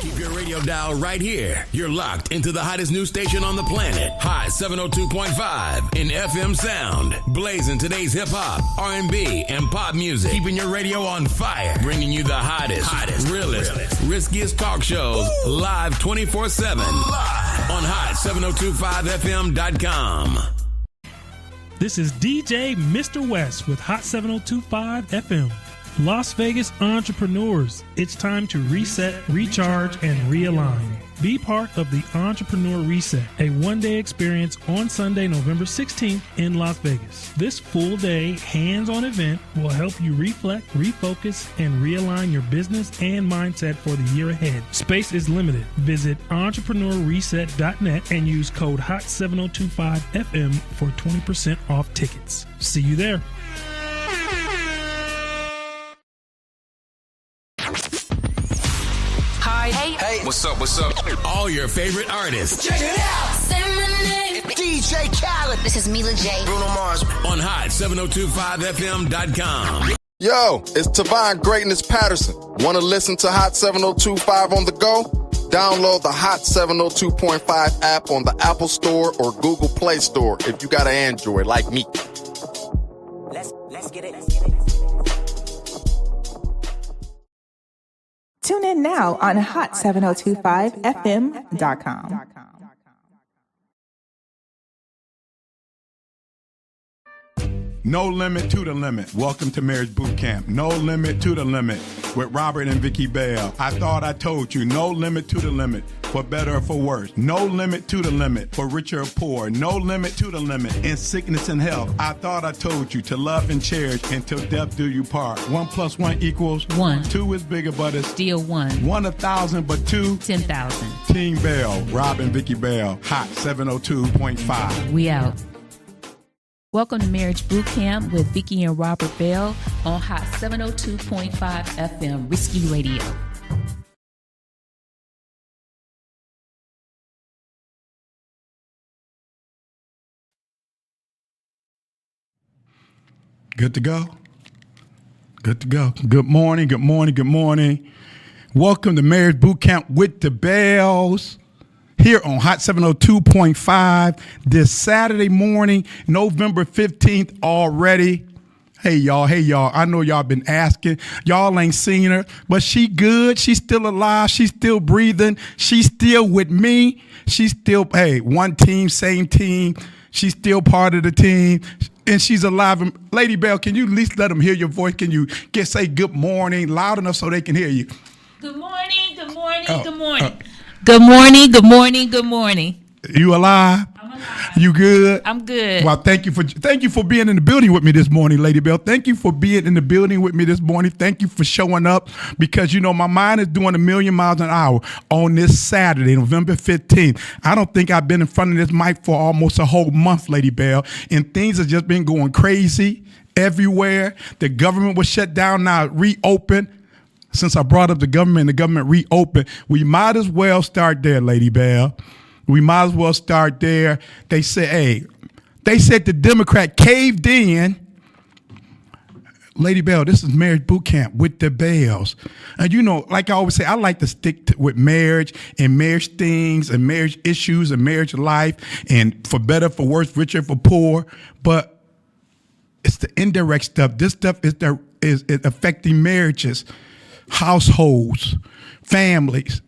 Keep your radio dial right here. You're locked into the hottest news station on the planet. Hot 702.5 in FM sound. Blazing today's hip-hop, R&B, and pop music. Keeping your radio on fire. Bringing you the hottest, realest, riskiest talk shows live 24/7. Live on hot7025fm.com. This is DJ Mr. West with Hot 702.5 FM. Las Vegas entrepreneurs, it's time to reset, recharge, and realign. Be part of the Entrepreneur Reset, a one-day experience on Sunday, November 16th in Las Vegas. This full-day, hands-on event will help you reflect, refocus, and realign your business and mindset for the year ahead. Space is limited. Visit entrepreneurreset.net and use code HOT7025FM for 20% off tickets. See you there. Hey, what's up? All your favorite artists. Check it out. Say my name. DJ Khaled. This is Mila J. Bruno Mars. On hot7025fm.com. Yo, it's Tavon Greatness Patterson. Want to listen to Hot 702.5 on the go? Download the Hot 702.5 app on the Apple Store or Google Play Store if you got an Android like me. Let's get it. Tune in now on hot7025fm.com. No limit to the limit. Welcome to Marriage Bootcamp. No limit to the limit with Robert and Vicky Bell. I thought I told you. No limit to the limit. For better or for worse. No limit to the limit. For richer or poor. No limit to the limit. In sickness and health. I thought I told you to love and cherish until death do you part. 1 + 1 = 1. 2 is bigger, but it's Still 1. 1 1,000, but 2 10,000. Team Bell. Rob and Vicky Bell. Hot 702.5. We out. Welcome to Marriage Bootcamp with Vicky and Robert Bell on Hot 702.5 FM, Risky Radio. Good to go? Good to go. Good morning, good morning, good morning. Welcome to Marriage Bootcamp with the Bells here on Hot 702.5 this Saturday morning, November 15th already. Hey, y'all. I know y'all been asking. Y'all ain't seen her, but she good. She's still alive. She's still breathing. She's still with me. She's still, one team, same team. She's still part of the team. And she's alive. Lady Bell, can you at least let them hear your voice? Can you say good morning loud enough so they can hear you? Good morning, good morning, good morning. Good morning, good morning, good morning. You alive? I'm alive. You good? I'm good. Well, thank you for being in the building with me this morning, Lady Bell. Thank you for being in the building with me this morning. Thank you for showing up because, my mind is doing 1,000,000 miles an hour on this Saturday, November 15th. I don't think I've been in front of this mic for almost a whole month, Lady Bell, and things have just been going crazy everywhere. The government was shut down, now reopened. Since I brought up the government reopened, we might as well start there, Lady Bell. We might as well start there. They said the Democrat caved in. Lady Bell, this is Marriage Bootcamp with the Bells. And like I always say, I like to stick with marriage and marriage things and marriage issues and marriage life and for better, for worse, richer, for poor. But it's the indirect stuff. This stuff is affecting marriages, households, families.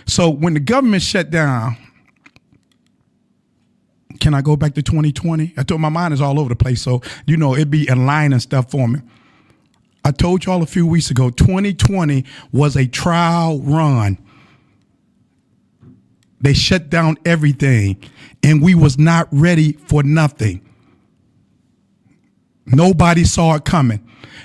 So when the government shut down, can I go back to 2020? I told my mind is all over the place, so it'd be in line and stuff for me. I told y'all a few weeks ago, 2020 was a trial run. They shut down everything, and we was not ready for nothing. Nobody saw it coming.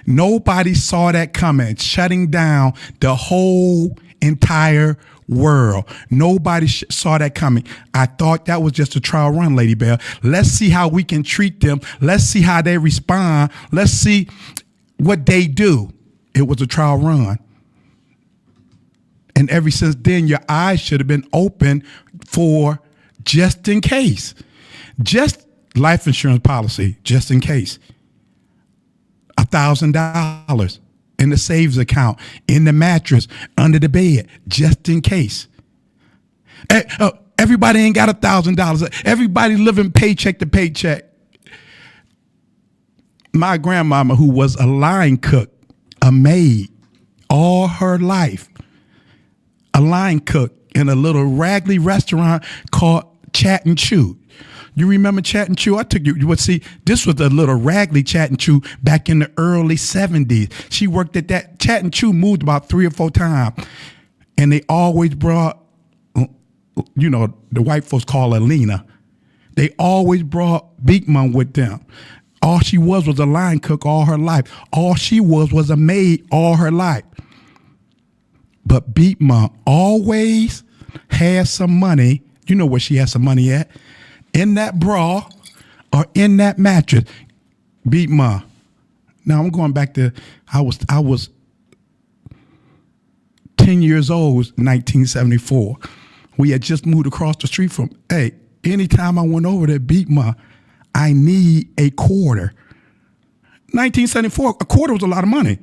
Nobody saw that coming, shutting down the whole entire world. Nobody saw that coming. I thought that was just a trial run, Lady Bell. Let's see how we can treat them. Let's see how they respond. Let's see what they do. It was a trial run. And ever since then, your eyes should have been open for just in case. Just life insurance policy, just in case. $1,000. in the savings account, in the mattress, under the bed, just in case. Everybody ain't got $1,000. Everybody living paycheck to paycheck. My grandmama, who was a line cook, a maid, all her life, a line cook in a little raggedy restaurant called Chat and Chew. You remember Chat and Chew? I took you would see, this was a little raggedy Chat and Chew back in the early 70s. She worked at that. Chat and Chew moved about 3 or 4 times. And they always brought, the white folks call her Lena. They always brought Big Mom with them. All she was a line cook all her life. All she was a maid all her life. But Big Mom always had some money. You know where she had some money at? In that bra or in that mattress. Big Mom. Now I'm going back to, I was 10 years old, 1974. We had just moved across the street from, anytime I went over there, Big Mom, I need a quarter. 1974, a quarter was a lot of money.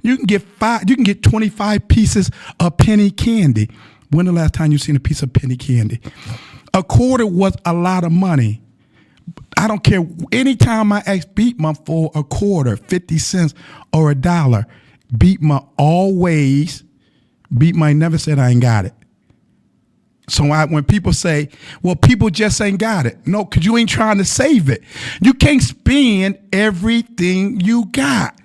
You can get 25 pieces of penny candy. When the last time you seen a piece of penny candy? A quarter was a lot of money. I don't care. Anytime I ask Big Mom for a quarter, 50 cents or $1, Big Mom never said I ain't got it. So when people say, well, people just ain't got it. No, because you ain't trying to save it. You can't spend everything you got.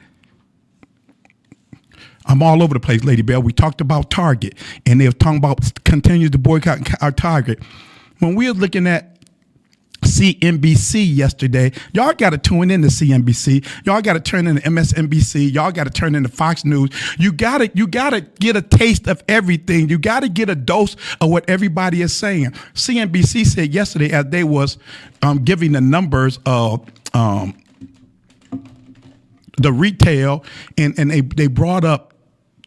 I'm all over the place, Lady Bell. We talked about Target, and they were talking about continue to boycott our Target. When we were looking at CNBC yesterday, y'all got to tune in to CNBC. Y'all got to turn into MSNBC. Y'all got to turn into Fox News. You got to get a taste of everything. You got to get a dose of what everybody is saying. CNBC said yesterday, as they was giving the numbers of the retail, and they brought up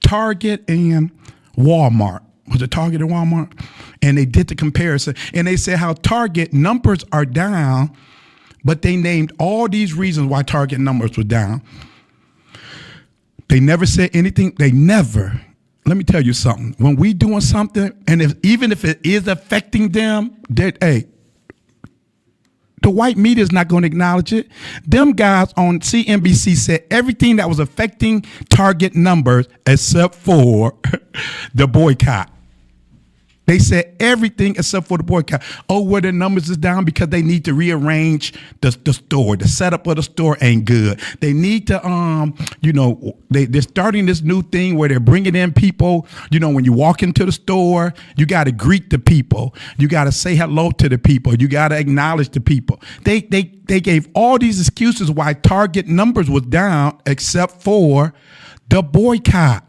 Target and Walmart. Was it Target and Walmart? And they did the comparison. And they said how Target numbers are down, but they named all these reasons why Target numbers were down. They never said anything. Let me tell you something. When we doing something, and even if it is affecting them, the white media is not going to acknowledge it. Them guys on CNBC said everything that was affecting Target numbers except for the boycott. They said everything except for the boycott. Oh, where the numbers is down because they need to rearrange the store. The setup of the store ain't good. They need to, they're starting this new thing where they're bringing in people. When you walk into the store, you got to greet the people. You got to say hello to the people. You got to acknowledge the people. They gave all these excuses why Target numbers was down except for the boycott.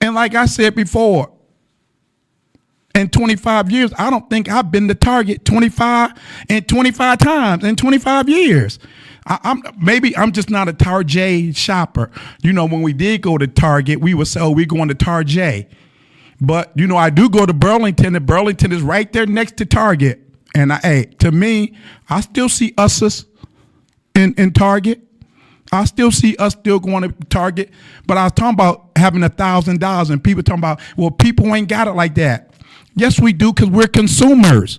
And like I said before, in 25 years, I don't think I've been to Target 25 times in 25 years. I'm just not a Target shopper. When we did go to Target, we would say, oh, we're going to Target. But, I do go to Burlington, and Burlington is right there next to Target. And to me, I still see Uses in Target. I still see us still going to Target, but I was talking about having $1,000 and people talking about, well, people ain't got it like that. Yes, we do, because we're consumers.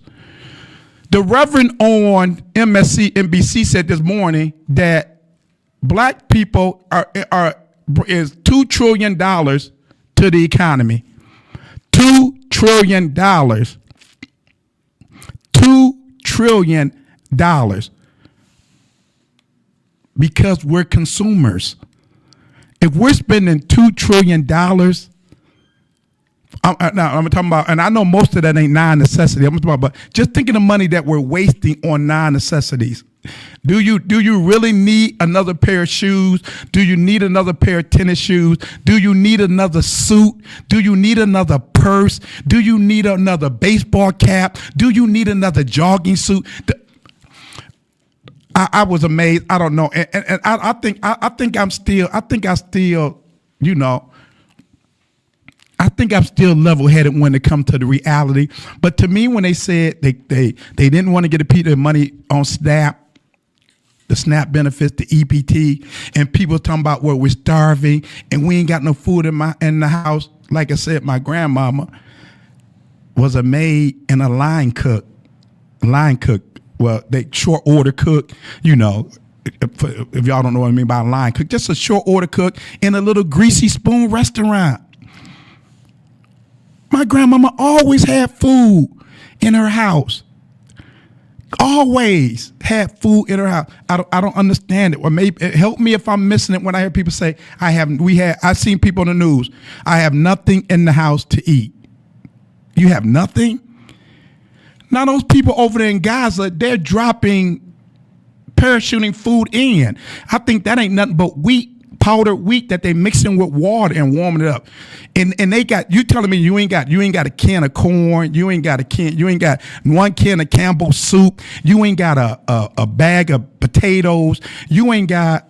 The Reverend on MSNBC said this morning that black people is $2 trillion to the economy. $2 trillion. $2 trillion. Because we're consumers. If we're spending $2 trillion, I'm talking about, and I know most of that ain't non-necessity. I'm talking about just thinking the money that we're wasting on non-necessities. Do you really need another pair of shoes? Do you need another pair of tennis shoes? Do you need another suit? Do you need another purse? Do you need another baseball cap? Do you need another jogging suit? I was amazed. I don't know, and I think I'm still level-headed when it comes to the reality. But to me, when they said they didn't want to get a piece of money on SNAP, the SNAP benefits, the EPT, and people talking about where we're starving and we ain't got no food in the house. Like I said, my grandmama was a maid and a line cook. Well, they short order cook, you know. If y'all don't know what I mean by a line cook, just a short order cook in a little greasy spoon restaurant. My grandmama always had food in her house. Always had food in her house. I don't understand it. Or maybe help me if I'm missing it when I hear people say I've seen people on the news. I have nothing in the house to eat. You have nothing? Now those people over there in Gaza, they're dropping parachuting food in. I think that ain't nothing but powdered wheat that they mixing with water and warming it up. And they got, you telling me you ain't got a can of corn, you ain't got one can of Campbell's soup, you ain't got a bag of potatoes, you ain't got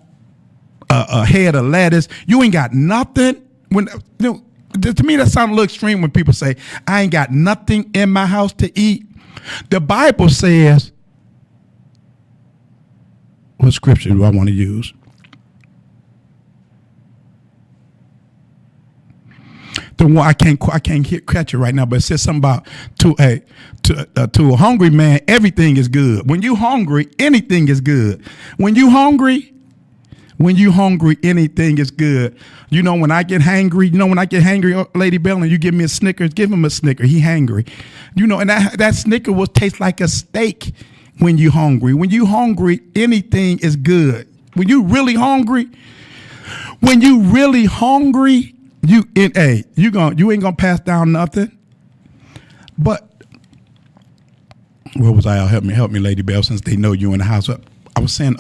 a head of lettuce, you ain't got nothing. When to me that sounds a little extreme when people say I ain't got nothing in my house to eat. The Bible says, what scripture do I want to use? The one I can't catch it right now, but it says something about to a hungry man, everything is good. When you hungry, anything is good. When you hungry, anything is good. You know, when I get hangry, Lady Bell, and you give me a Snickers, give him a Snicker. He hangry. You know, and that Snicker will taste like a steak when you hungry. When you hungry, anything is good. When you really hungry, you ain't gonna pass down nothing. But where was I? Help me, Lady Bell, since they know you in the house. I was saying,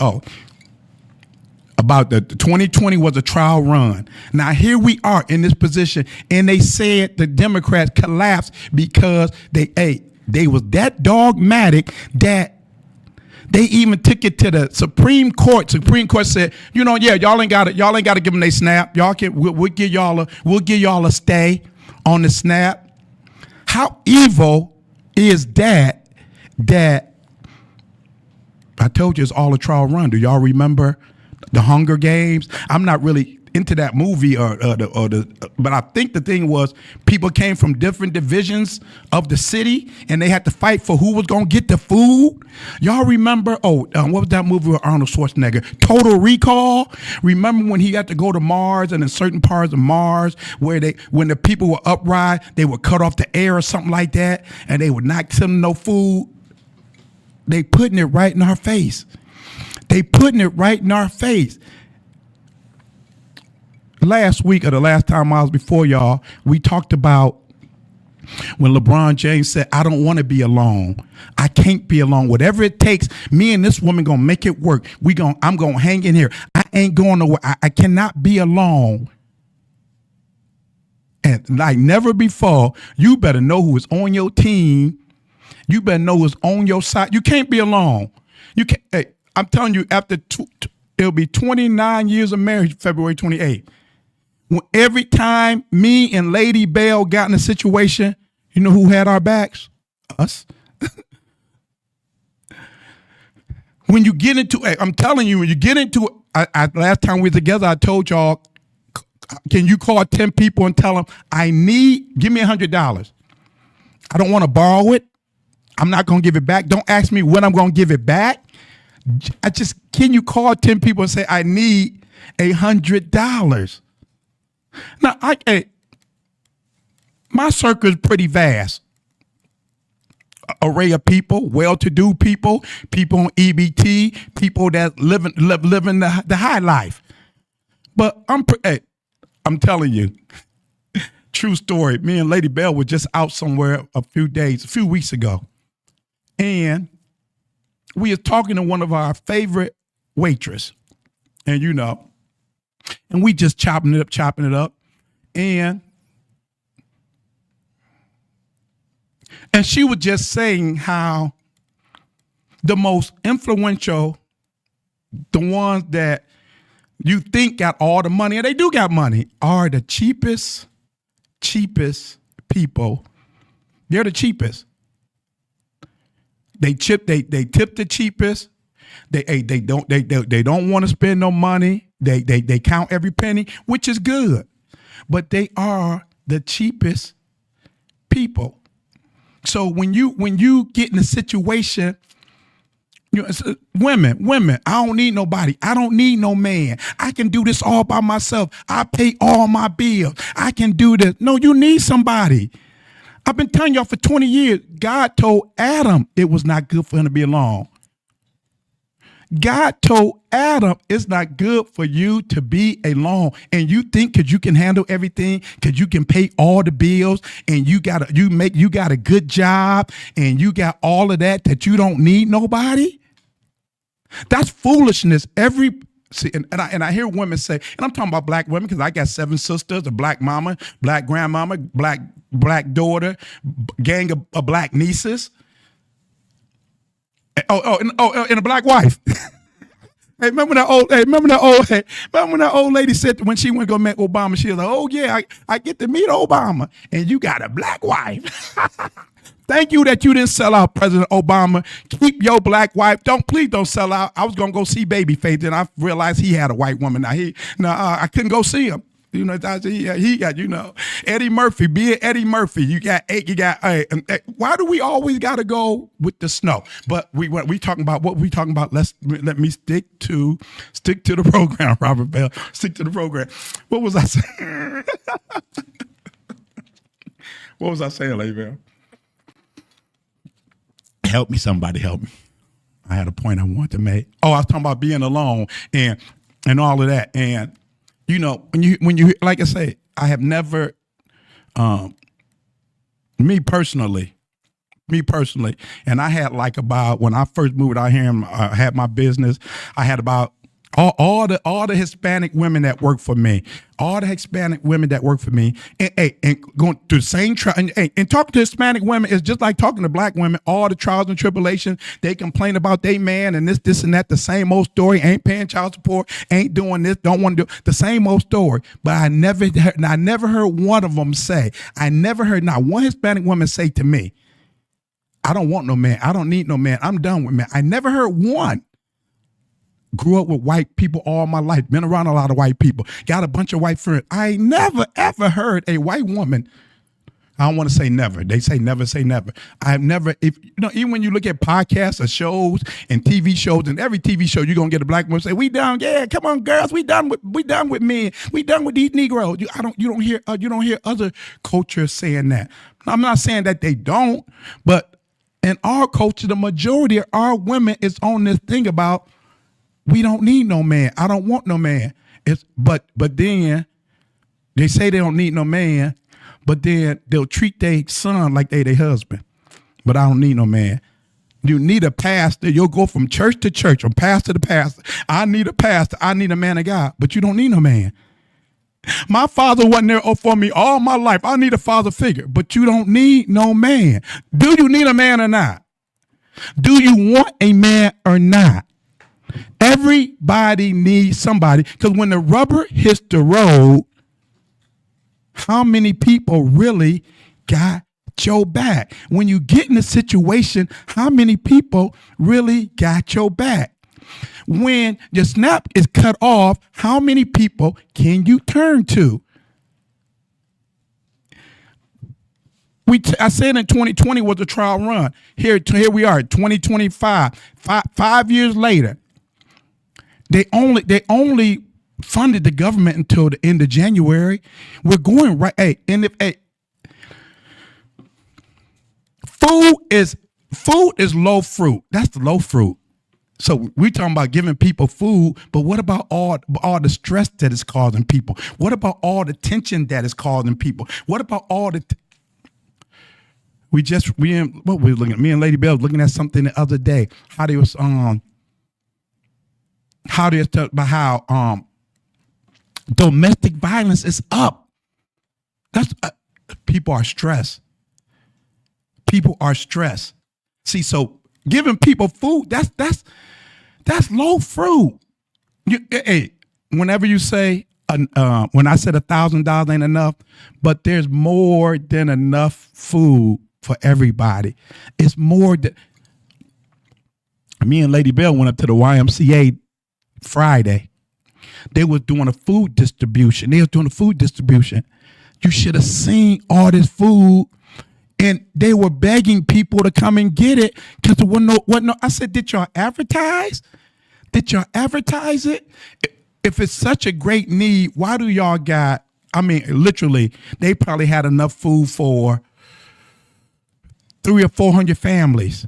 about the 2020 was a trial run. Now here we are in this position, and they said the Democrats collapsed because they was that dogmatic that they even took it to the Supreme Court. Supreme Court said, y'all ain't got to give them they SNAP. We'll give y'all a stay on the SNAP. How evil is that I told you it's all a trial run. Do y'all remember the Hunger Games? I'm not really into that movie but I think the thing was people came from different divisions of the city and they had to fight for who was gonna get the food. Y'all remember? What was that movie with Arnold Schwarzenegger? Total Recall. Remember when he had to go to Mars, and in certain parts of Mars when the people were upright, they would cut off the air or something like that, and they would not send them no food. They putting it right in our face. Last week or the last time I was before y'all, we talked about when LeBron James said, I don't want to be alone. I can't be alone. Whatever it takes, me and this woman gonna make it work. I'm gonna hang in here. I ain't going nowhere. I cannot be alone. And like never before, you better know who is on your team. You better know who's on your side. You can't be alone. You can't. Hey, I'm telling you, after it'll be 29 years of marriage, February 28th. Every time me and Lady Bell got in a situation, you know who had our backs? Us. When you get into, I'm telling you, when you get into, last time we were together, I told y'all, can you call 10 people and tell them, give me $100. I don't want to borrow it. I'm not going to give it back. Don't ask me when I'm going to give it back. Can you call 10 people and say, I need $100? Now, my circle is pretty vast. Array of people, well-to-do people on EBT, people that living the high life. But I'm telling you, true story. Me and Lady Bell were just out somewhere a few weeks ago, and we were talking to one of our favorite waitress, and and we just chopping it up, and she was just saying how the most influential, the ones that you think got all the money, and they do got money, are the cheapest people. They're the cheapest. They tip the cheapest. They don't want to spend no money. They count every penny, which is good, but they are the cheapest people. So when you get in a situation, women, I don't need nobody. I don't need no man. I can do this all by myself. I pay all my bills. I can do this. No, you need somebody. I've been telling y'all for 20 years, God told Adam it was not good for him to be alone. God told Adam it's not good for you to be alone. And you think because you can handle everything, because you can pay all the bills, and you got a good job, and you got all of that you don't need nobody? That's foolishness. And I hear women say, and I'm talking about black women because I got 7 sisters, a black mama, black grandmama, black daughter, gang of black nieces. And a black wife. Hey, remember that old lady said when she went to go meet Obama, she was like, "Oh yeah, I get to meet Obama, and you got a black wife." Thank you that you didn't sell out, President Obama. Keep your black wife. Please don't sell out. I was gonna go see Babyface, and I realized he had a white woman. I couldn't go see him. He got, Eddie Murphy, being Eddie Murphy. Why do we always got to go with the snow? But we talking about what we talking about. Let me stick to the program, Robert Bell. Stick to the program. What was I saying? What was I saying, Lady Bell? Help me, somebody help me. I had a point I wanted to make. Oh, I was talking about being alone and all of that. And when you like I say, I have never, me personally, and I had about when I first moved out here and had my business, I had about all the Hispanic women that work for me, and going through the same trial, and talking to Hispanic women is just like talking to black women. All the trials and tribulations, they complain about their man and this and that. The same old story. Ain't paying child support. Ain't doing this. Don't want to do the same old story. But I never heard one of them say. I never heard not one Hispanic woman say to me, "I don't want no man. I don't need no man. I'm done with men." I never heard one. Grew up with white people all my life, been around a lot of white people, got a bunch of white friends. I never, ever heard a white woman, I don't want to say never. They say never say never. I've never, even when you look at podcasts or shows and TV shows, and every TV show, you're going to get a black woman say, "We done, yeah, come on, girls, we done with men. We done with these Negroes." You don't hear other cultures saying that. I'm not saying that they don't, but in our culture, the majority of our women is on this thing about, we don't need no man. I don't want no man. But then they say they don't need no man, but then they'll treat their son like they their husband. But I don't need no man. You need a pastor. You'll go from church to church, from pastor to pastor. I need a pastor. I need a man of God. But you don't need no man. My father wasn't there for me all my life. I need a father figure. But you don't need no man. Do you need a man or not? Do you want a man or not? Everybody needs somebody, because when the rubber hits the road, how many people really got your back? When you get in a situation, how many people really got your back? When your snap is cut off, how many people can you turn to? I said in 2020 was a trial run. Here we are, 2025. 5 years later. They only funded the government until the end of January. We're going right. Food is low fruit. That's the low fruit. So we're talking about giving people food, but what about all the stress that is causing people? What about all the tension that is causing people? What about all the me and Lady Bell was looking at something the other day. How they talk about how domestic violence is up. That's people are stressed. People are stressed. See, so giving people food, that's low fruit. Whenever you say when I said $1,000 ain't enough, but there's more than enough food for everybody. It's more than. Me and Lady Bell went up to the YMCA Friday. They was doing a food distribution. You should have seen all this food, and they were begging people to come and get it because there wasn't no. I said, did y'all advertise? Did y'all advertise it? If it's such a great need, why do y'all got? I mean, literally, they probably had enough food for 300 or 400 families.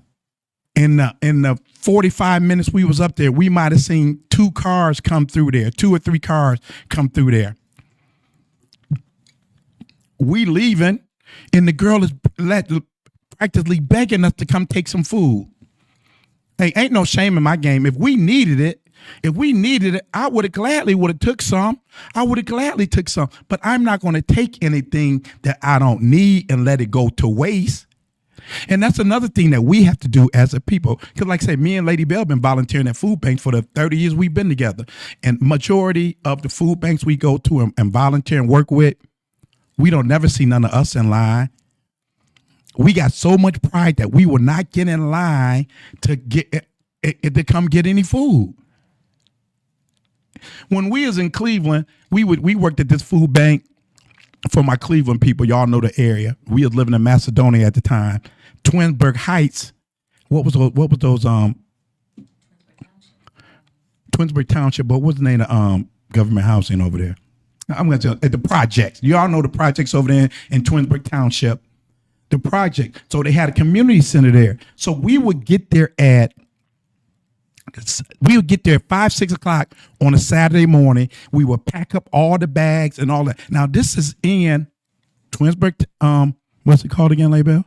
In the 45 minutes we was up there, we might have seen 2 cars come through there, 2 or 3 cars come through there. We leaving, and the girl is practically begging us to come take some food. Hey, ain't no shame in my game. If we needed it, I would have gladly took some. But I'm not going to take anything that I don't need and let it go to waste. And that's another thing that we have to do as a people. Because like I said, me and Lady Bell been volunteering at food banks for the 30 years we've been together. And majority of the food banks we go to and volunteer and work with, we don't never see none of us in line. We got so much pride that we will not get in line to come get any food. When we was in Cleveland, we worked at this food bank for my Cleveland people. Y'all know the area. We was living in Macedonia at the time. Twinsburg Heights. What was those Twinsburg Township, but what was the name of government housing over there? I'm going to tell you, the projects. You all know the projects over there in Twinsburg Township. The project. So they had a community center there. So we would get there at 5, 6 o'clock on a Saturday morning. We would pack up all the bags and all that. Now this is in Twinsburg. What's it called again, Label?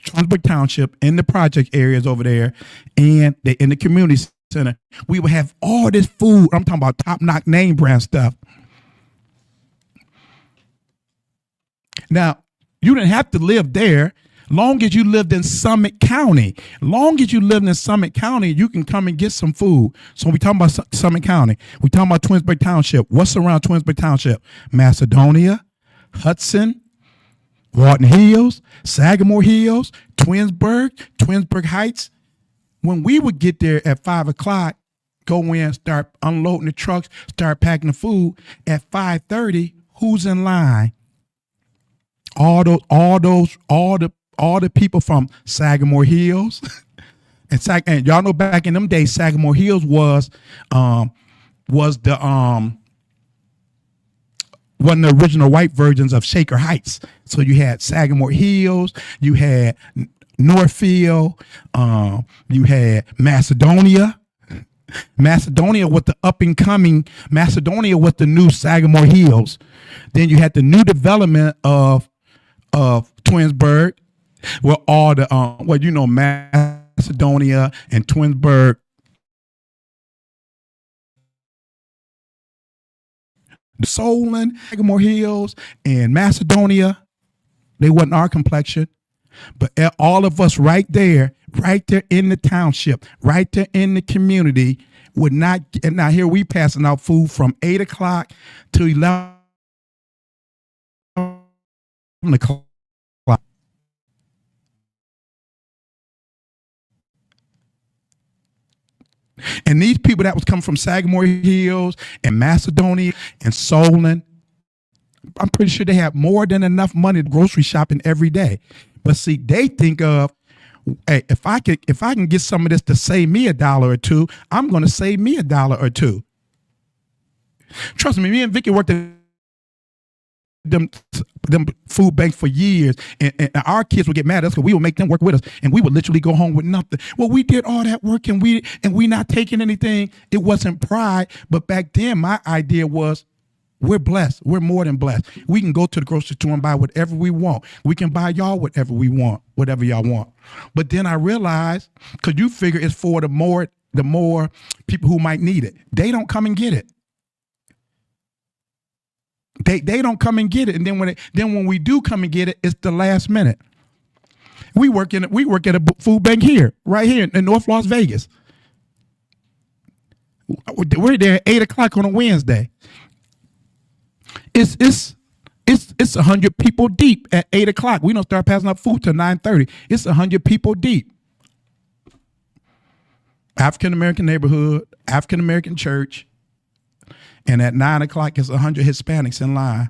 Twinsburg Township, in the project areas over there, and in the community center. We would have all this food. I'm talking about top-notch name brand stuff. Now, you didn't have to live there. Long as you lived in Summit County, you can come and get some food. So we talking about Summit County. We talking about Twinsburg Township. What's around Twinsburg Township? Macedonia, Hudson, Walton Hills, Sagamore Hills, Twinsburg Heights. When we would get there at 5 o'clock, go in, start unloading the trucks, start packing the food. At 5:30, who's in line? All the people from Sagamore Hills, and y'all know back in them days, Sagamore Hills was one of the original white versions of Shaker Heights. So you had Sagamore Hills, you had Northfield, you had Macedonia. Macedonia was the up and coming. Macedonia was the new Sagamore Hills. Then you had the new development of Twinsburg. Well, all the Macedonia and Twinsburg, Solon, Sagamore Hills, and Macedonia, they wasn't our complexion, but all of us right there in the township, right there in the community, would not. And now here we passing out food from 8 o'clock to 11 o'clock. And these people that was coming from Sagamore Hills and Macedonia and Solon, I'm pretty sure they have more than enough money to grocery shopping every day. But see, they think of, hey, if I can get some of this to save me $1 or $2, I'm going to save me $1 or $2. Trust me, and Vicky worked at them food banks for years, and our kids would get mad at us because we would make them work with us, and we would literally go home with nothing. Well, we did all that work, and we not taking anything. It wasn't pride, but back then my idea was, we're blessed. We're more than blessed. We can go to the grocery store and buy whatever we want. We can buy y'all whatever we want, whatever y'all want. But then I realized, because you figure it's for the more people who might need it. They don't come and get it. They don't come and get it, and then when we do come and get it, it's the last minute. We work at a food bank right here in North Las Vegas. We're there at 8 o'clock on a Wednesday. It's 100 people deep at 8 o'clock. We don't start passing out food till 9:30. It's 100 people deep. African-American neighborhood, African-American church, and at 9 o'clock, it's 100 Hispanics in line.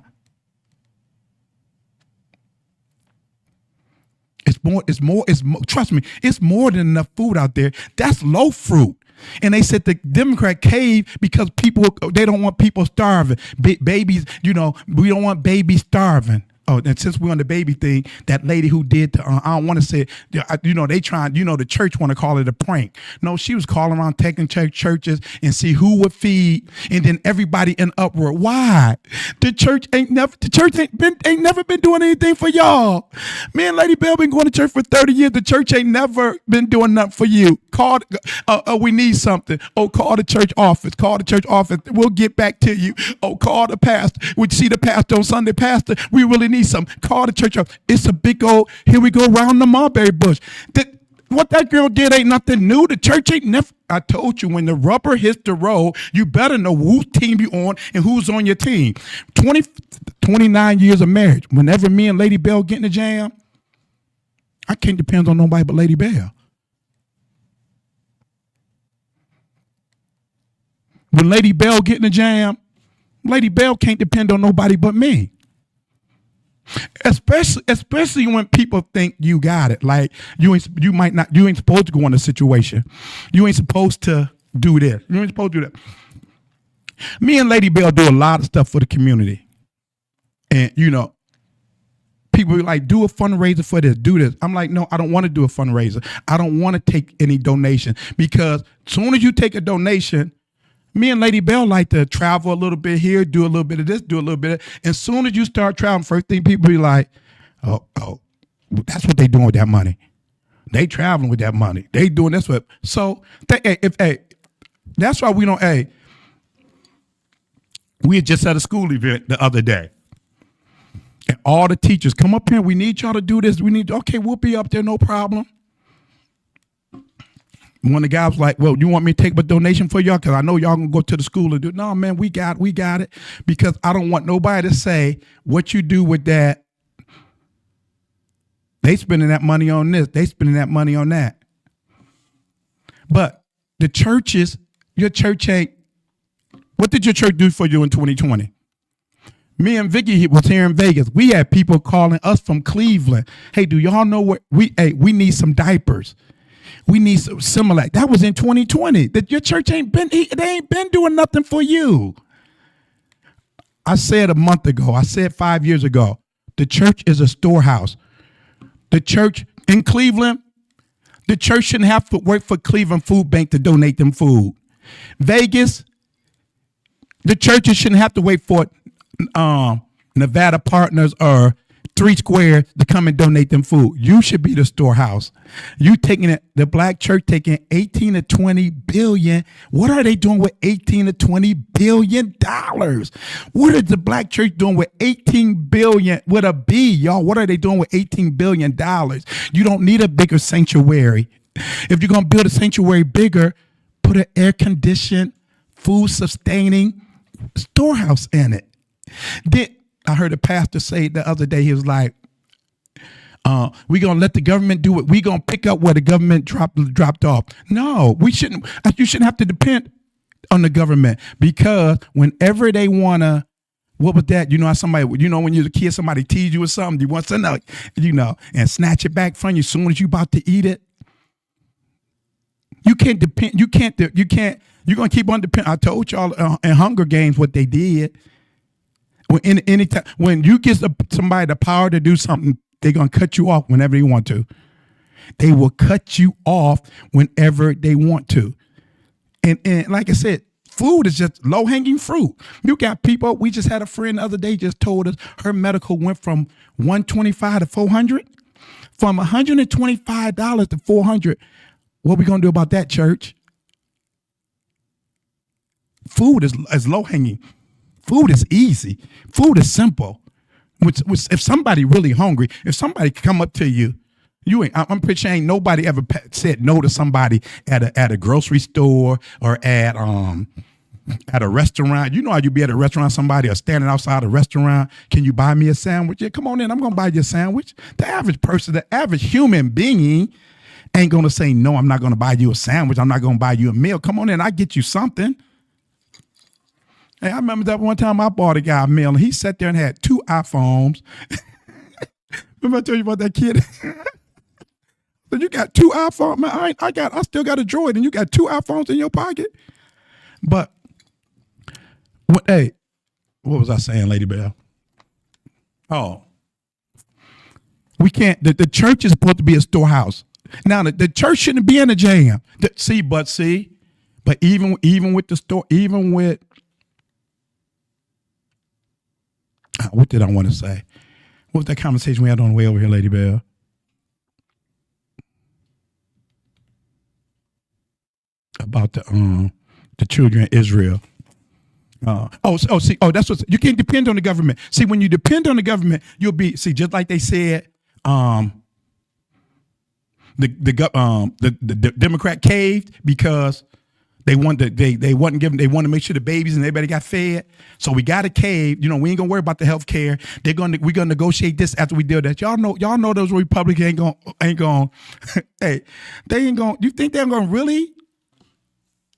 It's more, trust me, it's more than enough food out there. That's low fruit. And they said the Democrat cave because they don't want people starving. Babies, we don't want babies starving. Oh, and since we're on the baby thing, that lady who did I don't want to say, they trying, the church want to call it a prank. No, she was calling around taking churches and see who would feed, and then everybody in uproar. Why? The church ain't never been doing anything for y'all. Me and Lady Bell been going to church for 30 years. The church ain't never been doing nothing for you. Call, we need something. Oh, call the church office. Call the church office. We'll get back to you. Oh, call the pastor. We see the pastor on Sunday. Pastor, we really need some. Call the church up. It's a big old, here we go around the mulberry bush. What that girl did ain't nothing new. The church ain't never. I told you, when the rubber hits the road, you better know whose team you on and who's on your team. 29 years of marriage. Whenever me and Lady Bell get in the jam, I can't depend on nobody but Lady Bell. When Lady Bell get in the jam, Lady Bell can't depend on nobody but me. Especially when people think you got it. Like you ain't supposed to go in a situation. You ain't supposed to do this. You ain't supposed to do that. Me and Lady Bell do a lot of stuff for the community. And people be like, do a fundraiser for this, do this. I'm like, no, I don't want to do a fundraiser. I don't want to take any donation, because as soon as you take a donation, me and Lady Bell like to travel a little bit here, do a little bit of this, do a little bit of that. As soon as you start traveling, first thing people be like, oh, that's what they doing with that money. They traveling with that money. They doing this with. So that's why we don't. We had just at a school event the other day, and all the teachers come up here. We need y'all to do this. Okay, we'll be up there, no problem. One of the guys was like, well, you want me to take a donation for y'all? Because I know y'all going to go to the school and do it. No, man, we got it. Because I don't want nobody to say what you do with that. They spending that money on this. They spending that money on that. But the churches, your church ain't. What did your church do for you in 2020? Me and Vicky was here in Vegas. We had people calling us from Cleveland. Hey, do y'all know what we need some diapers. We need some Similac. That was in 2020. That your church ain't been doing nothing for you. I said a month ago, I said 5 years ago, the church is a storehouse. The church in Cleveland, the church shouldn't have to work for Cleveland Food Bank to donate them food. Vegas, the churches shouldn't have to wait for Nevada Partners or 3 Square to come and donate them food. You should be the storehouse. You taking it, the black church taking 18 to 20 billion. What are they doing with 18 to 20 billion dollars? What is the black church doing with 18 billion with a B, y'all? What are they doing with 18 billion dollars? You don't need a bigger sanctuary. If you're going to build a sanctuary bigger, put an air-conditioned, food-sustaining storehouse in it. I heard a pastor say the other day, he was like, we're going to let the government do it. We're going to pick up where the government dropped off. No, we shouldn't. You shouldn't have to depend on the government, because whenever they want to, what was that? Somebody, when you're a kid, somebody tease you or something, you want something, and snatch it back from you as soon as you're about to eat it. You can't depend. You're going to keep on depending. I told y'all in Hunger Games what they did. When you give somebody the power to do something, they're going to cut you off whenever they want to. They will cut you off whenever they want to. And like I said, food is just low-hanging fruit. You got people, we just had a friend the other day just told us her medical went from $125 to $400. From $125 to $400. What we going to do about that, church? Food is low-hanging. Food is easy. Food is simple. If somebody really hungry, if somebody come up to you, I'm pretty sure ain't nobody ever said no to somebody at a grocery store or at a restaurant. You know how you be at a restaurant, somebody or standing outside a restaurant. Can you buy me a sandwich? Yeah, come on in. I'm gonna buy you a sandwich. The average person, the average human being, ain't going to say, no, I'm not going to buy you a sandwich. I'm not going to buy you a meal. Come on in, I get you something. Hey, I remember that one time I bought a guy a meal, and he sat there and had 2 iPhones. Remember I told you about that kid? So you got 2 iPhones? Man, I still got a Droid, and you got 2 iPhones in your pocket? But, what was I saying, Lady Bell? Oh. We can't, the church is supposed to be a storehouse. Now, the church shouldn't be in a jam. But even with the store, even with, what did I want to say? What was that conversation we had on the way over here, Lady Bell? About the children of Israel. That's what you can't depend on the government. See, when you depend on the government, you'll be just like they said. The Democrat caved because they want to make sure the babies and everybody got fed. So we got to cave. You know, we ain't gonna worry about the health care. We're gonna negotiate this after we do that. Y'all know those Republicans ain't gonna hey, they ain't gonna. You think they're gonna really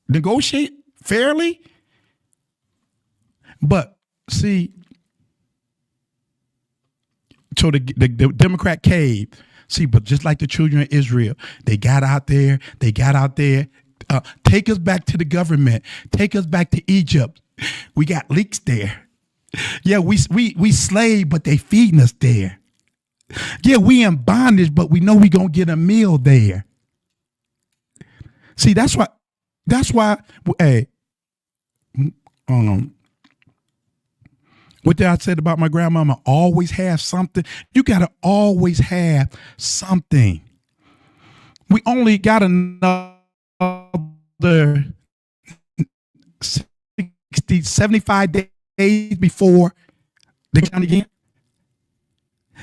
negotiate fairly? But see, so the Democrat caved. See, but just like the children of Israel, they got out there. Take us back to the government. Take us back to Egypt. We got leaks there. Yeah, we slave, but they feeding us there. Yeah, we in bondage, but we know we gonna get a meal there. See, that's why. Hey, what did I said about my grandmama? Always have something. You got to always have something. We only got another 60, 75 days before they come again.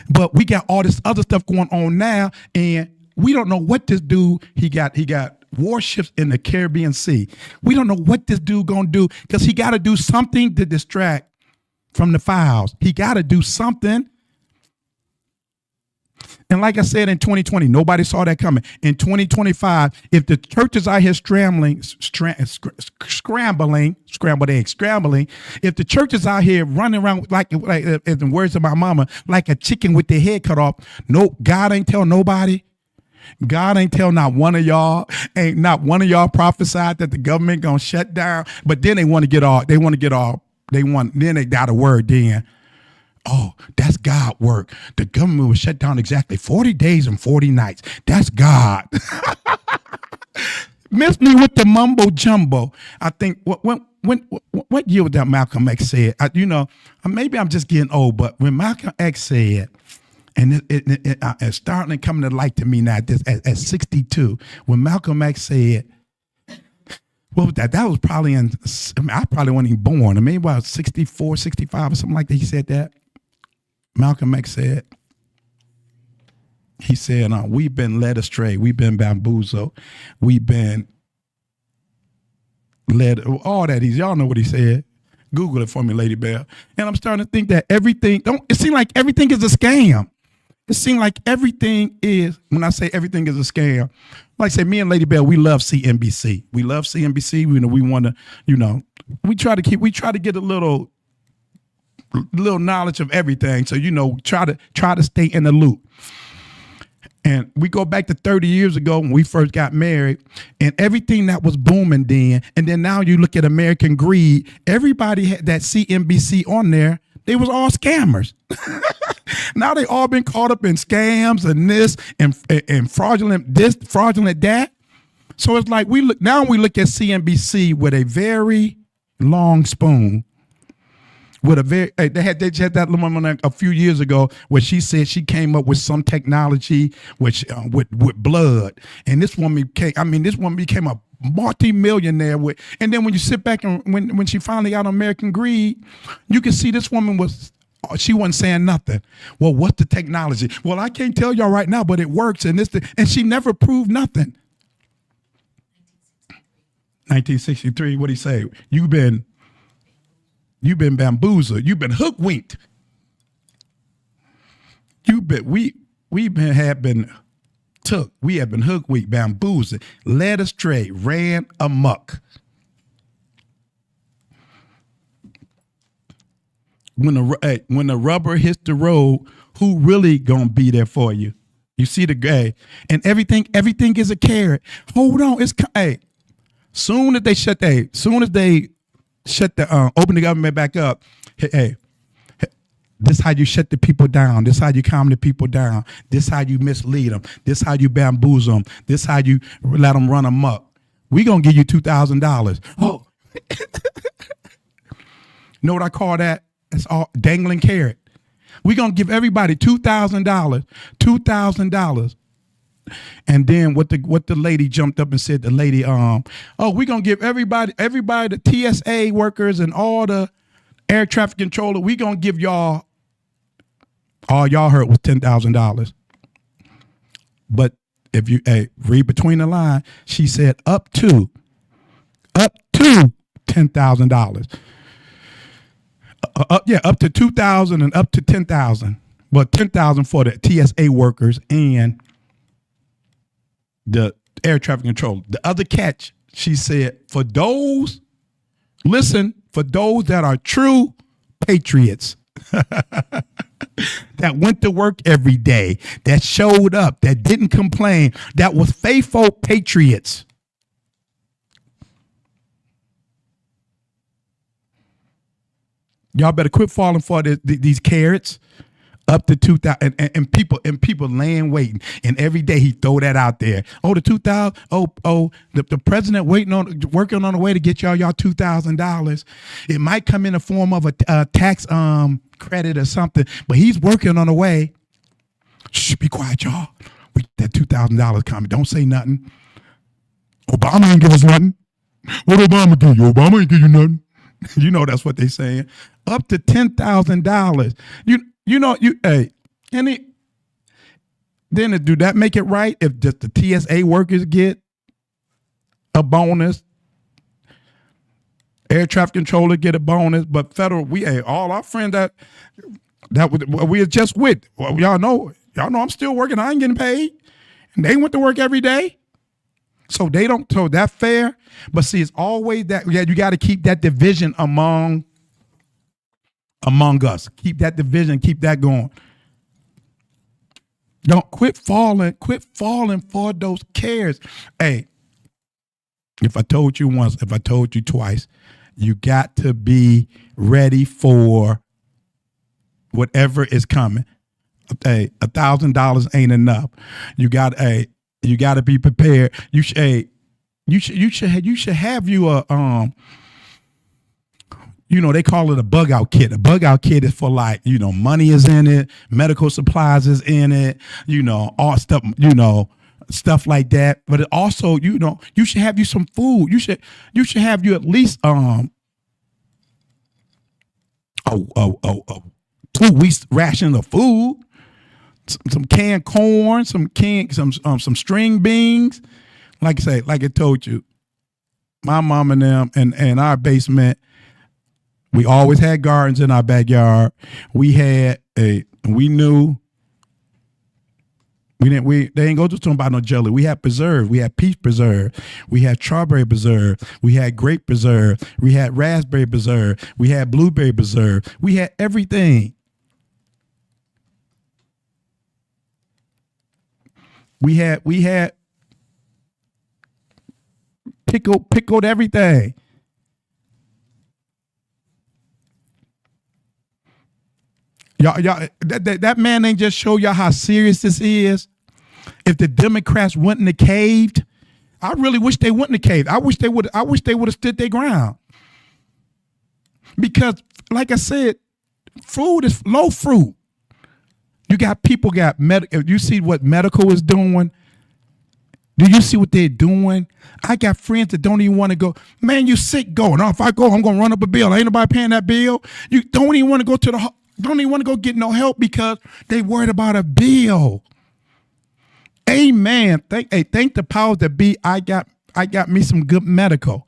But we got all this other stuff going on now, and we don't know what this dude, he got warships in the Caribbean Sea. We don't know what this dude gonna do, because he got to do something to distract from the files. He got to do something. And like I said, in 2020, nobody saw that coming. In 2025, if the church is out here scrambling, if the church is out here running around like in the words of my mama, like a chicken with their head cut off, nope, God ain't tell nobody. God ain't tell not one of y'all. Ain't not one of y'all prophesied that the government gonna shut down. But then then they got a word then. Oh, that's God work. The government was shut down exactly 40 days and 40 nights. That's God. Miss me with the mumbo jumbo. I think what year was that Malcolm X said? Maybe I'm just getting old, but when Malcolm X said, and it's starting to come to light to me now at 62, when Malcolm X said, what was that? That was probably I probably wasn't even born. Maybe about 64, 65 or something like that. He said that. Malcolm X said, we've been led astray. We've been bamboozled. We've been led, all that. Y'all know what he said. Google it for me, Lady Bell. And I'm starting to think that it seems like everything is a scam. It seems like everything is, when I say everything is a scam, like I say, me and Lady Bell, we love CNBC. We love CNBC. We want to, we try to get a little knowledge of everything. So, try to stay in the loop. And we go back to 30 years ago when we first got married, and everything that was booming then. And then now you look at American Greed, everybody had that CNBC on there. They was all scammers. Now they all been caught up in scams and this and fraudulent this, fraudulent that. So it's like we look at CNBC with a very long spoon. They had that woman a few years ago where she said she came up with some technology with blood, and this woman became a multi-millionaire with. And then when you sit back and when she finally got on American Greed, you can see this woman she wasn't saying nothing. Well, what's the technology? Well, I can't tell y'all right now, but it works, and she never proved nothing. 1963. What did he say? You've been bamboozled. You've been hoodwinked. We have been took. We have been hoodwinked, bamboozled, led astray, ran amok. When the rubber hits the road, who really gonna be there for you? You see the guy, and everything is a carrot. Hold on, soon as they shut the open the government back up, this how you shut the people down. This how you calm the people down. This how you mislead them. This how you bamboozle them. This how you let them run amok. We gonna give you $2,000. Oh, know what I call that? That's all dangling carrot. We gonna give everybody $2,000. $2,000. And then what the lady jumped up and said, the lady, we gonna give everybody, the TSA workers and all the air traffic controller, we gonna give y'all, all y'all heard was $10,000. But if you read between the lines, she said up to $10,000. Up to 2,000 and up to 10,000. But 10,000 for the TSA workers and the air traffic controller. The other catch, she said, for those that are true patriots, that went to work every day, that showed up, that didn't complain, that was faithful patriots. Y'all better quit falling for these carrots. Up to 2,000 and people laying waiting, and every day he throw that out there. Oh, the 2,000. The president working on the way to get y'all $2,000. It might come in the form of a tax credit or something, but he's working on the way. Shh, be quiet, y'all. That $2,000 coming. Don't say nothing. Obama ain't give us nothing. What Obama give you? Obama ain't give you nothing. You know that's what they saying. Up to $10,000. Then do that make it right if just the TSA workers get a bonus, air traffic controller get a bonus, but federal, all our friends that we are just with, well, y'all know I'm still working, I ain't getting paid, and they went to work every day, so that's fair. But see, it's always that you got to keep that division among us. Keep that division, keep that going. Don't quit falling for those cares. Hey, if I told you once, if I told you twice, you got to be ready for whatever is coming. Hey, $1,000 ain't enough. You got to be prepared. You should have you a they call it a bug out kit. A bug out kit is for money is in it, medical supplies is in it, all stuff, stuff like that. But it also, you should have you some food. You should have you at least 2 weeks ration of food, some canned corn, some string beans. Like I told you, my mom and them and our basement. We always had gardens in our backyard. They ain't go to talking about no jelly. We had preserve. We had peach preserve. We had strawberry preserve. We had grape preserve. We had raspberry preserve. We had blueberry preserve. We had everything. We had pickled everything. Y'all, that man ain't just show y'all how serious this is. If the Democrats wouldn't have caved, I really wish they wouldn't have caved. I wish they would have stood their ground. Because, like I said, food is low fruit. You got people you see what medical is doing. Do you see what they're doing? I got friends that don't even want to go. Man, you sick, go. No, if I go, I'm gonna run up a bill. Ain't nobody paying that bill. You don't even want to go don't even want to go get no help because they worried about a bill. Amen. Thank the powers that be. I got me some good medical.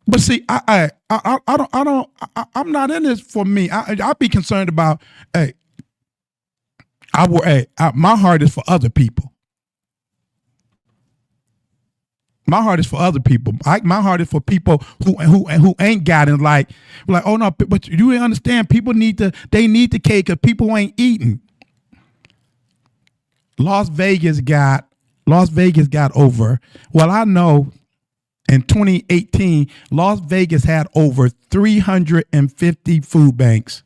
But see, I'm not in this for me. I'll be concerned about, My heart is for other people. My heart is for other people. My heart is for people who ain't got it. Like, oh no, but you didn't understand. People need the cake because people ain't eating. Las Vegas got over. Well, I know in 2018, Las Vegas had over 350 food banks.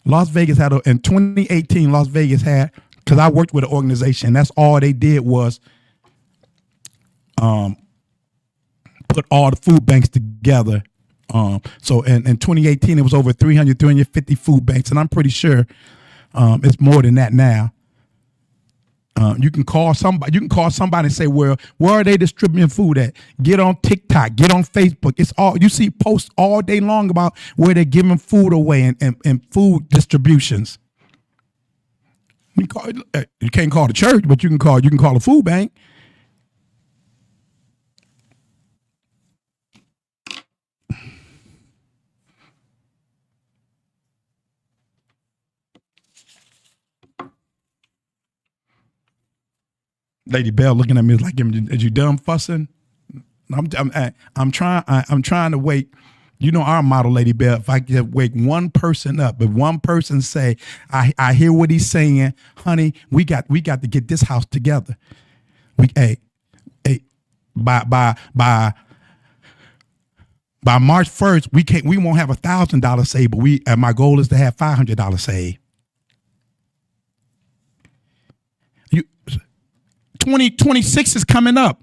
In 2018, Las Vegas had, because I worked with an organization, that's all they did was put all the food banks together. So in 2018, it was over 350 food banks, and I'm pretty sure it's more than that now. You can call somebody and say, well, where are they distributing food at? Get on TikTok, get on Facebook. It's all, you see posts all day long about where they're giving food away and food distributions. You can't call the church, but you can call a food bank. Lady Bell looking at me like, "Is you done fussing?" I'm trying to wake. You know our motto, Lady Bell. If I could wake one person up, if one person say, "I hear what he's saying, honey. We got to get this house together." By March 1st, we won't have $1,000 saved, but my goal is to have $500 saved. 2026 is coming up.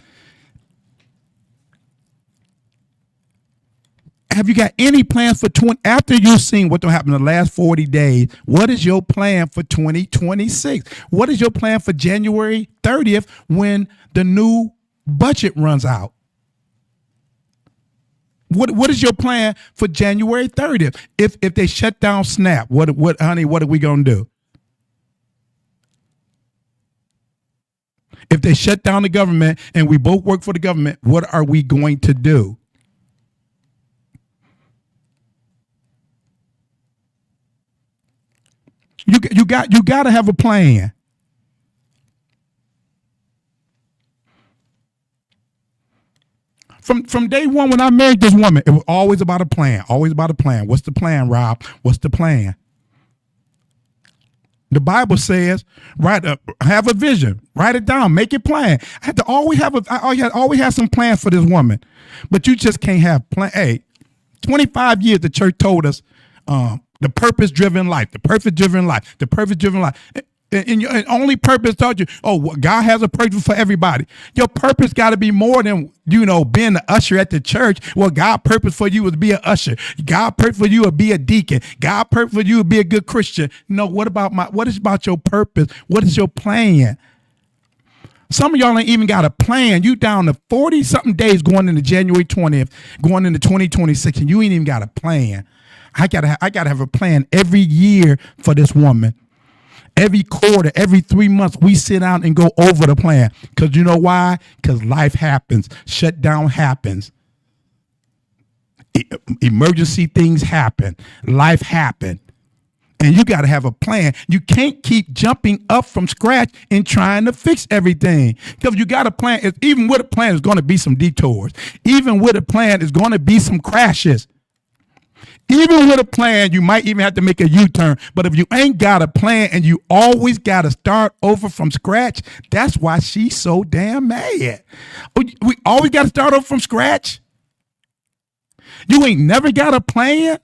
Have you got any plans for after you've seen what will happen in the last 40 days? What is your plan for 2026? What is your plan for January 30th when the new budget runs out? What is your plan for January 30th? If they shut down SNAP, what honey, what are we gonna do? If they shut down the government and we both work for the government, what are we going to do? You got to have a plan. From day one when I married this woman, it was always about a plan. Always about a plan. What's the plan, Rob? What's the plan? The Bible says, have a vision, write it down, make it plain. I had to always have some plans for this woman, but you just can't have plan. Hey, 25 years the church told us the purpose-driven life, the purpose-driven life, the purpose-driven life. And your only purpose taught you, God has a purpose for everybody. Your purpose got to be more than, being the usher at the church. Well, God's purpose for you was be an usher. God's purpose for you would be a deacon. God's purpose for you would be a good Christian. No, what is about your purpose? What is your plan? Some of y'all ain't even got a plan. You down to 40-something days going into January 20th, going into 2026, and you ain't even got a plan. I gotta have a plan every year for this woman. Every quarter, every 3 months, we sit down and go over the plan. Because you know why? Because life happens. Shutdown happens. Emergency things happen. Life happens. And you got to have a plan. You can't keep jumping up from scratch and trying to fix everything. Because you got a plan. Even with a plan, there's going to be some detours. Even with a plan, there's going to be some crashes. Even with a plan, you might even have to make a U-turn. But if you ain't got a plan and you always got to start over from scratch, that's why she's so damn mad. We always got to start over from scratch. You ain't never got a plan.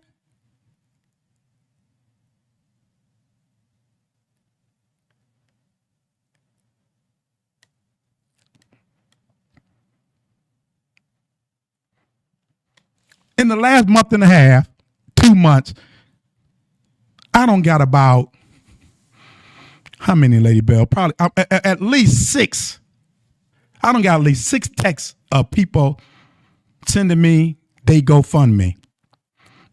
In the last month and a half, 2 months, I don't got about, how many, Lady Bell? Probably at least 6. I don't got at least 6 texts of people sending me they GoFundMe.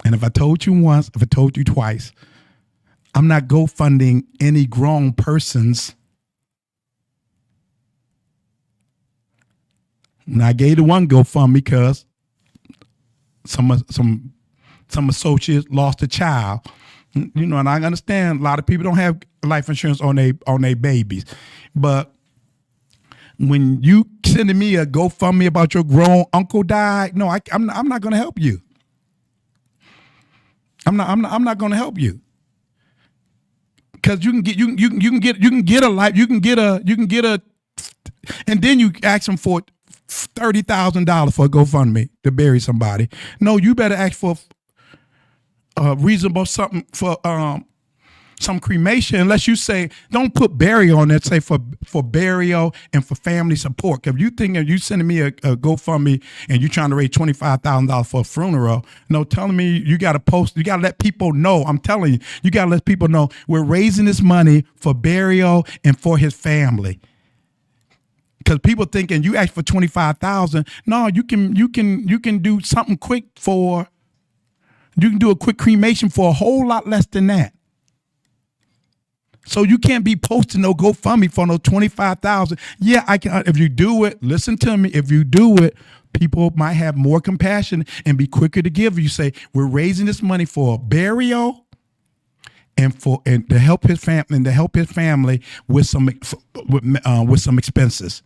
And if I told you once, if I told you twice, I'm not GoFunding any grown persons. And I gave the one GoFundMe because some associates lost a child, You know, and I understand a lot of people don't have life insurance on their babies, but when you sending me a GoFundMe about your grown uncle died, no, I'm not going to help you. I'm not going to help you. Because you can get a, and then you ask them for $30,000 for a GoFundMe to bury somebody. No, you better ask for reasonable something for some cremation, unless you say don't put burial on it. Say for burial and for family support. If you think if you sending me a GoFundMe and you trying to raise $25,000 for a funeral, no, telling me you got to post, you got to let people know. I'm telling you, you got to let people know we're raising this money for burial and for his family. Because people thinking you ask for $25,000. No, you can do something quick for. You can do a quick cremation for a whole lot less than that. So you can't be posting no GoFundMe for no $25,000. Yeah, I can. If you do it, listen to me. If you do it, people might have more compassion and be quicker to give. You say we're raising this money for burial and to help his family with some expenses.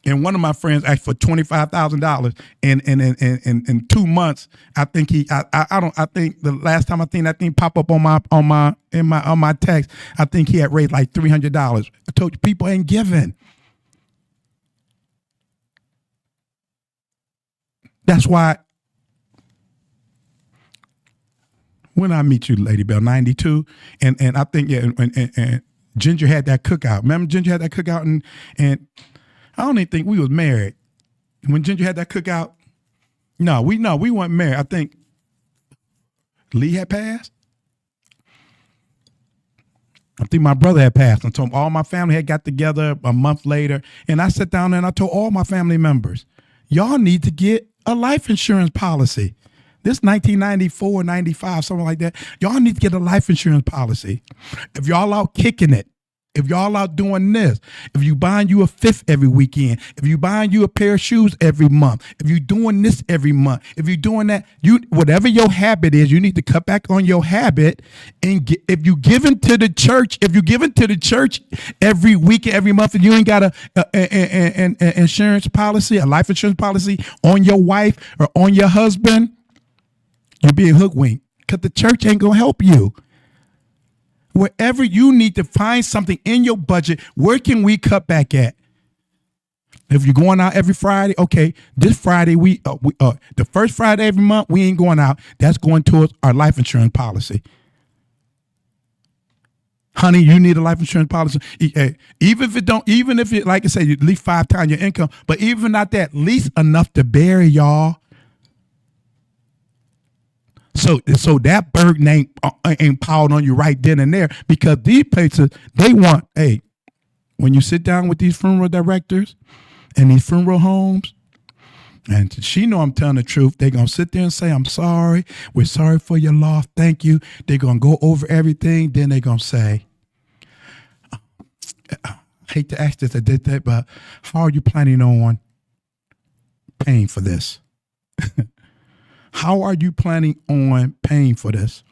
And one of my friends asked for $25,000 in 2 months. I think I think the last time that thing popped up on my text, I think he had raised like $300. I told you people ain't giving. That's why when I meet you, Lady Bell, 92, and I think and Ginger had that cookout. Remember Ginger had that cookout and I don't even think we was married when Ginger had that cookout. No, we weren't married. I think Lee had passed. I think my brother had passed. And so all my family had got together a month later, and I sat down there and I told all my family members, y'all need to get a life insurance policy. This 1994, 95, something like that. Y'all need to get a life insurance policy. If y'all out kicking it, if y'all out doing this, if you buying you a fifth every weekend, if you buying you a pair of shoes every month, if you doing this every month, if you doing that, whatever your habit is, you need to cut back on your habit. And if you giving to the church, every week, every month, and you ain't got an insurance policy, a life insurance policy on your wife or on your husband, you're being hoodwinked because the church ain't gonna help you. Wherever you need to find something in your budget, where can we cut back at? If you're going out every Friday, okay, this Friday, the first Friday every month, we ain't going out. That's going towards our life insurance policy. Honey, you need a life insurance policy. Even if it, like I said, at least 5 times your income, but even not that, at least enough to bury y'all. So that burden ain't piled on you right then and there, because these places, they want, when you sit down with these funeral directors and these funeral homes, and she know I'm telling the truth, they're going to sit there and say, I'm sorry. We're sorry for your loss. Thank you. They're going to go over everything. Then they're going to say, I hate to ask this, but how are you planning on paying for this? How are you planning on paying for this?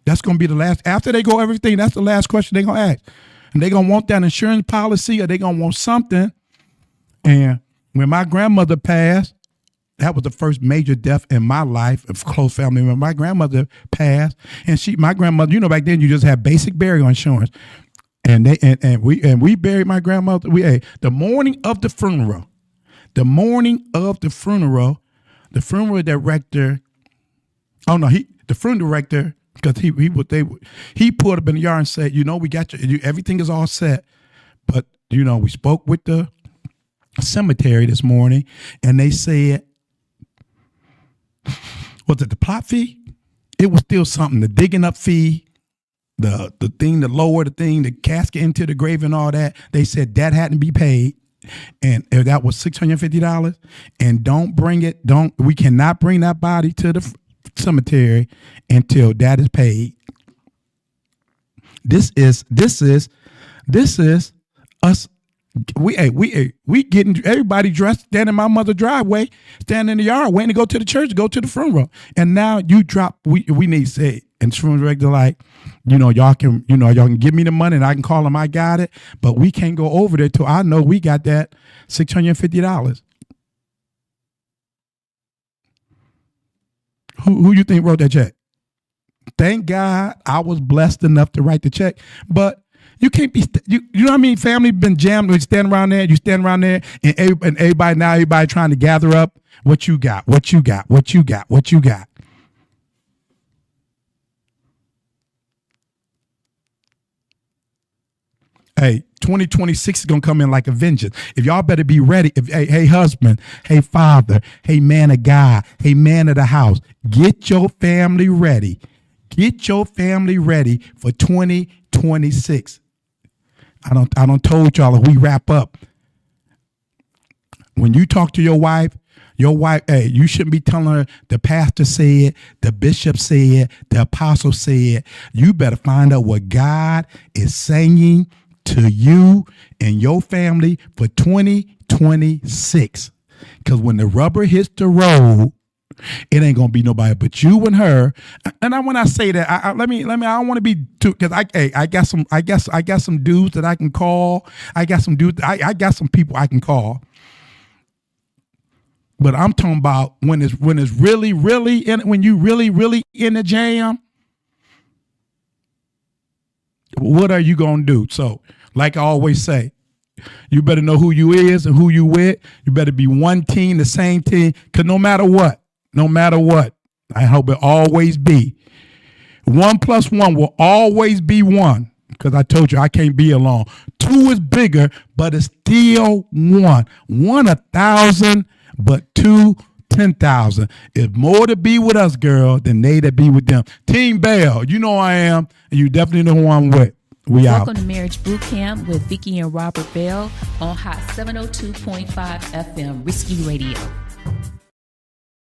That's going to be the last. After they go everything, that's the last question they're going to ask. And they're going to want that insurance policy, or they're going to want something. And when my grandmother passed, that was the first major death in my life of close family. When my grandmother passed, and my grandmother, back then you just had basic burial insurance. And we buried my grandmother. The morning of the funeral, the funeral director, the funeral director, because he pulled up in the yard and said, we got everything is all set. But, we spoke with the cemetery this morning, and they said, was it the plot fee? It was still something, the digging up fee, the thing to lower the casket into the grave and all that. They said that hadn't be paid. And that was $650, and we cannot bring that body to the cemetery until that is paid. This is us We getting everybody dressed, standing in my mother's driveway, standing in the yard, waiting to go to the church, go to the funeral. And now you drop. We need to say, and funeral director like, y'all can give me the money and I can call them. I got it, but we can't go over there till I know we got that $650. Who you think wrote that check? Thank God I was blessed enough to write the check, but. You can't be, you know what I mean? Family been jammed. You stand around there, and everybody trying to gather up what you got. Hey, 2026 is going to come in like a vengeance. If y'all better be ready. Hey, husband, hey, father, hey, man of God, hey, man of the house, get your family ready. Get your family ready for 2026. I don't told y'all if we wrap up. When you talk to your wife, hey, you shouldn't be telling her the pastor said, the bishop said, the apostle said. You better find out what God is saying to you and your family for 2026. Because when the rubber hits the road, it ain't gonna be nobody but you and her. And when I say that, I don't want to be too, because I got some dudes that I can call. I got some people I can call. But I'm talking about when it's really when you really in the jam. What are you gonna do? So, like I always say, you better know who you is and who you with. You better be one team, the same team. Because no matter what, I hope it always be 1 + 1 will always be 1. Because I told you I can't be alone. 2 is bigger, but it's still 1. 1 1,000, but 2 10,000. It's more to be with us, girl, than they to be with them. Team Bell, you know I am, and you definitely know who I'm with. We out. Welcome to Marriage Bootcamp with Vicky and Robert Bell on Hot 702.5 FM, Risky Radio.